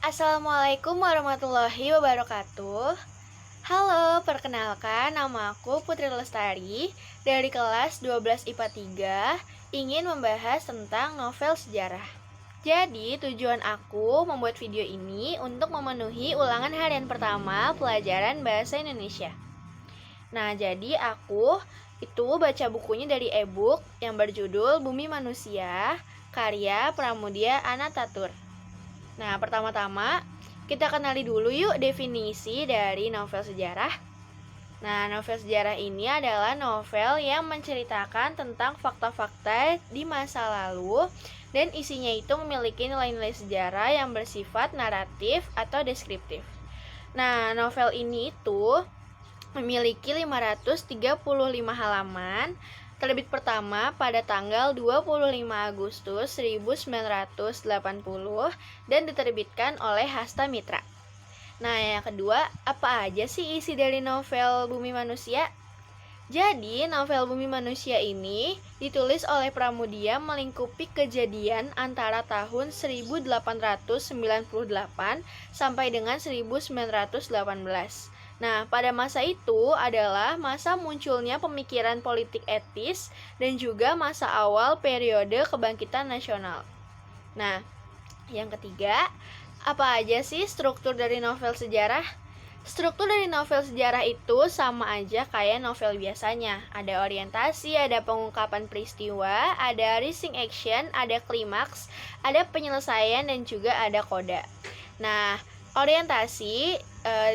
Assalamualaikum warahmatullahi wabarakatuh. Halo, perkenalkan nama aku Putri Lestari dari kelas 12 IPA 3 ingin membahas tentang novel sejarah. Jadi, tujuan aku membuat video ini untuk memenuhi ulangan harian pertama pelajaran bahasa Indonesia. Nah, jadi aku itu baca bukunya dari e-book yang berjudul Bumi Manusia, karya Pramudia Anantatur. Nah, pertama-tama kita kenali dulu yuk definisi dari novel sejarah. Nah, novel sejarah ini adalah novel yang menceritakan tentang fakta-fakta di masa lalu dan isinya itu memiliki nilai-nilai sejarah yang bersifat naratif atau deskriptif. Nah, novel ini itu memiliki 535 halaman, terbit pertama pada tanggal 25 Agustus 1980 dan diterbitkan oleh Hasta Mitra. Nah, yang kedua, apa aja sih isi dari novel Bumi Manusia? Jadi, novel Bumi Manusia ini ditulis oleh Pramudia melingkupi kejadian antara tahun 1898 sampai dengan 1918. Nah, pada masa itu adalah masa munculnya pemikiran politik etis dan juga masa awal periode kebangkitan nasional. Nah, yang ketiga, apa aja sih struktur dari novel sejarah? Struktur dari novel sejarah itu sama aja kayak novel biasanya. Ada orientasi, ada pengungkapan peristiwa, ada rising action, ada klimaks, ada penyelesaian, dan juga ada koda. Nah, orientasi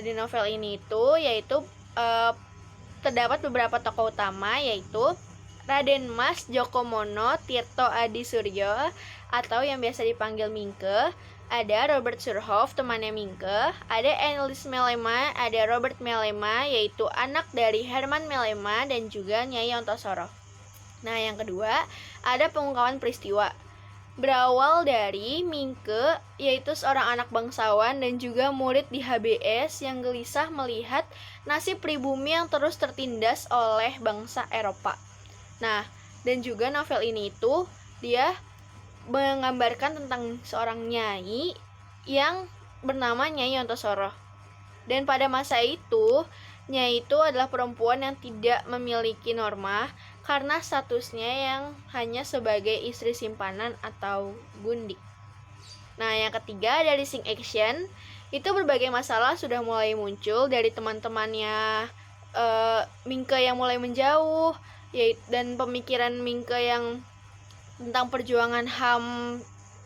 di novel ini itu yaitu terdapat beberapa tokoh utama, yaitu Raden Mas Djokomono Tirto Adi Suryo atau yang biasa dipanggil Mingke, ada Robert Surhoff temannya Mingke, ada Annelies Melema, ada Robert Melema yaitu anak dari Herman Melema dan juga Nyai Ontosoro. Nah, yang kedua ada pengungkapan peristiwa. Berawal dari Mingke, yaitu seorang anak bangsawan dan juga murid di HBS yang gelisah melihat nasib pribumi yang terus tertindas oleh bangsa Eropa. Nah, dan juga novel ini itu dia menggambarkan tentang seorang nyai yang bernama Nyai Ontosoro. Dan pada masa itu, Nyai itu adalah perempuan yang tidak memiliki norma karena statusnya yang hanya sebagai istri simpanan atau gundik. Nah, yang ketiga dari Sing Action, itu berbagai masalah sudah mulai muncul dari teman-temannya Mingke yang mulai menjauh, dan pemikiran Mingke yang tentang perjuangan HAM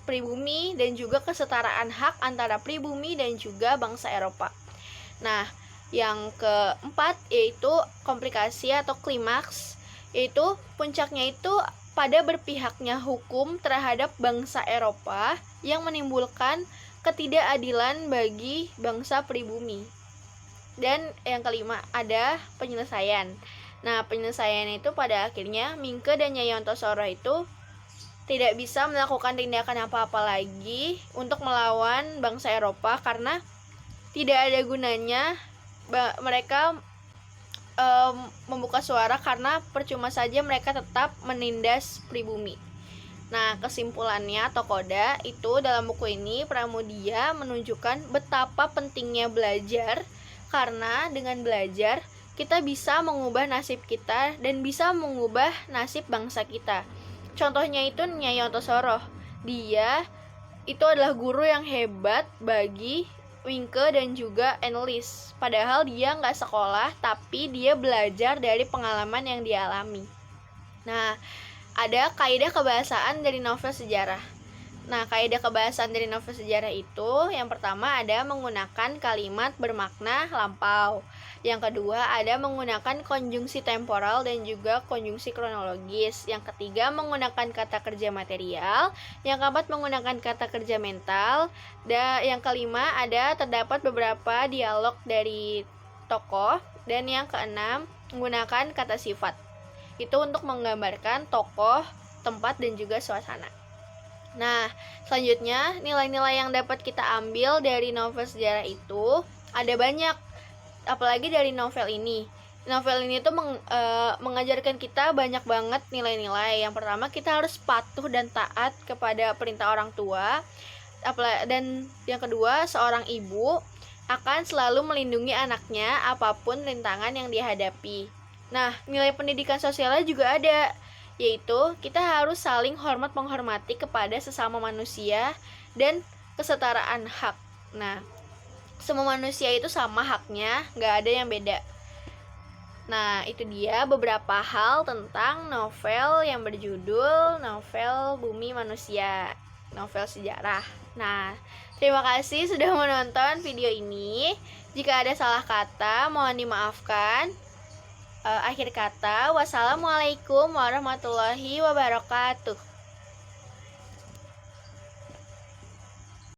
pribumi dan juga kesetaraan hak antara pribumi dan juga bangsa Eropa. Nah, yang keempat yaitu komplikasi atau klimaks, yaitu puncaknya itu pada berpihaknya hukum terhadap bangsa Eropa yang menimbulkan ketidakadilan bagi bangsa pribumi. Dan yang kelima ada penyelesaian. Nah, penyelesaian itu pada akhirnya Mingke dan Nyai Ontosoro itu tidak bisa melakukan tindakan apa-apa lagi untuk melawan bangsa Eropa karena tidak ada gunanya mereka membuka suara karena percuma saja mereka tetap menindas pribumi. Nah, kesimpulannya atau koda itu dalam buku ini Pramudia menunjukkan betapa pentingnya belajar karena dengan belajar kita bisa mengubah nasib kita dan bisa mengubah nasib bangsa kita. Contohnya itu Nyai Ontosoro. Dia itu adalah guru yang hebat bagi Mingke dan juga Annelies. Padahal dia nggak sekolah, tapi dia belajar dari pengalaman yang dia alami. Nah, ada kaidah kebahasaan dari novel sejarah. Nah, kaidah kebahasaan dari novel sejarah itu yang pertama ada menggunakan kalimat bermakna lampau. Yang kedua ada menggunakan konjungsi temporal dan juga konjungsi kronologis. Yang ketiga menggunakan kata kerja material. Yang keempat menggunakan kata kerja mental. Dan yang kelima ada terdapat beberapa dialog dari tokoh. Dan yang keenam menggunakan kata sifat. Itu untuk menggambarkan tokoh, tempat, dan juga suasana. Nah, selanjutnya nilai-nilai yang dapat kita ambil dari novel sejarah itu ada banyak, apalagi dari novel ini. Novel ini tuh mengajarkan kita banyak banget nilai-nilai. Yang pertama, kita harus patuh dan taat kepada perintah orang tua. Dan yang kedua, seorang ibu akan selalu melindungi anaknya apapun rintangan yang dihadapi. Nah, nilai pendidikan sosialnya juga ada, yaitu kita harus saling hormat menghormati kepada sesama manusia dan kesetaraan hak. Nah, semua manusia itu sama haknya, nggak ada yang beda. Nah, itu dia beberapa hal tentang novel yang berjudul Novel Bumi Manusia, novel sejarah. Nah, terima kasih sudah menonton video ini. Jika ada salah kata, mohon dimaafkan. Akhir kata, wassalamualaikum warahmatullahi wabarakatuh.